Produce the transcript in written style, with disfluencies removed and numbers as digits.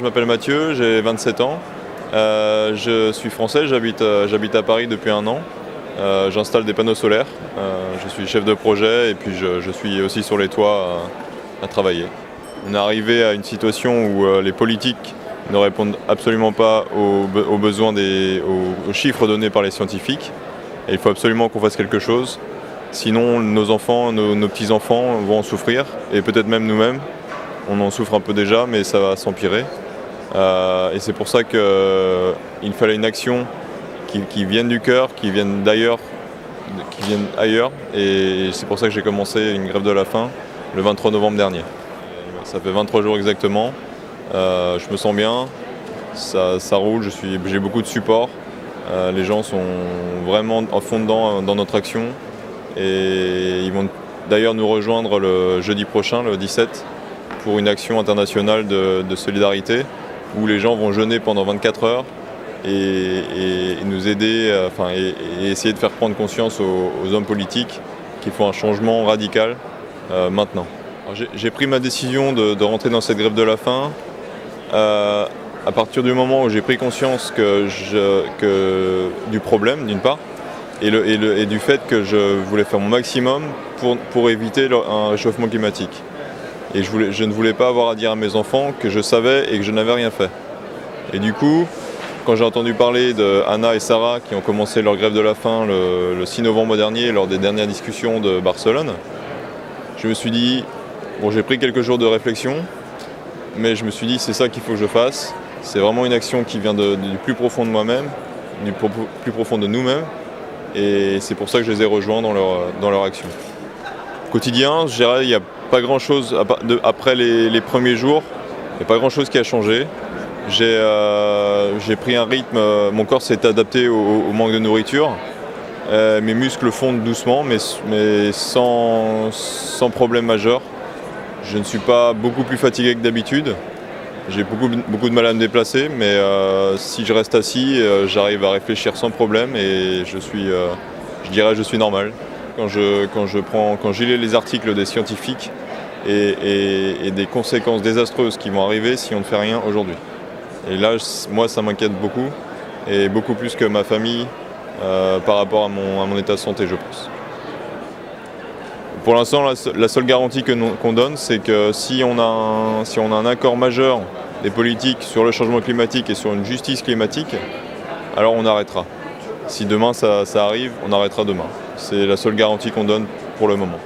je m'appelle Mathieu, j'ai 27 ans. Je suis français, j'habite à Paris depuis 1 an. J'installe des panneaux solaires. Je suis chef de projet et puis je suis aussi sur les toits à travailler. On est arrivé à une situation où les politiques ne répondent absolument pas aux besoins, aux chiffres donnés par les scientifiques. Et il faut absolument qu'on fasse quelque chose. Sinon, nos enfants, nos petits-enfants vont en souffrir, et peut-être même nous-mêmes. On en souffre un peu déjà, mais ça va s'empirer. Et c'est pour ça qu'il fallait une action qui vienne du cœur, qui vienne d'ailleurs, qui vienne ailleurs. Et c'est pour ça que j'ai commencé une grève de la faim le 23 novembre dernier. Ça fait 23 jours exactement. Je me sens bien, ça roule, j'ai beaucoup de support. Les gens sont vraiment à fond dedans dans notre action. Et ils vont d'ailleurs nous rejoindre le jeudi prochain, le 17, pour une action internationale de solidarité où les gens vont jeûner pendant 24 heures et nous aider, et essayer de faire prendre conscience aux hommes politiques qu'il faut un changement radical maintenant. J'ai pris ma décision de rentrer dans cette grève de la faim à partir du moment où j'ai pris conscience du problème d'une part, et du fait que je voulais faire mon maximum pour éviter un réchauffement climatique. Et je ne voulais pas avoir à dire à mes enfants que je savais et que je n'avais rien fait. Et du coup, quand j'ai entendu parler de Anna et Sarah qui ont commencé leur grève de la faim le 6 novembre dernier lors des dernières discussions de Barcelone, je me suis dit, bon, j'ai pris quelques jours de réflexion, mais je me suis dit c'est ça qu'il faut que je fasse. C'est vraiment une action qui vient du plus profond de moi-même, du plus profond de nous-mêmes. Et c'est pour ça que je les ai rejoints dans leur action. Quotidien, je dirais, il n'y a pas grand-chose, après les premiers jours, il n'y a pas grand-chose qui a changé. J'ai pris un rythme, mon corps s'est adapté au manque de nourriture. Mes muscles fondent doucement, mais sans problème majeur. Je ne suis pas beaucoup plus fatigué que d'habitude. J'ai beaucoup de mal à me déplacer, mais si je reste assis, j'arrive à réfléchir sans problème et je dirais je suis normal. Quand je lis les articles des scientifiques et des conséquences désastreuses qui vont arriver si on ne fait rien aujourd'hui. Et là, moi, ça m'inquiète beaucoup, et beaucoup plus que ma famille par rapport à mon état de santé, je pense. Pour l'instant, la seule garantie qu'on donne, c'est que si on a un accord majeur des politiques sur le changement climatique et sur une justice climatique, alors on arrêtera. Si demain ça arrive, on arrêtera demain. C'est la seule garantie qu'on donne pour le moment.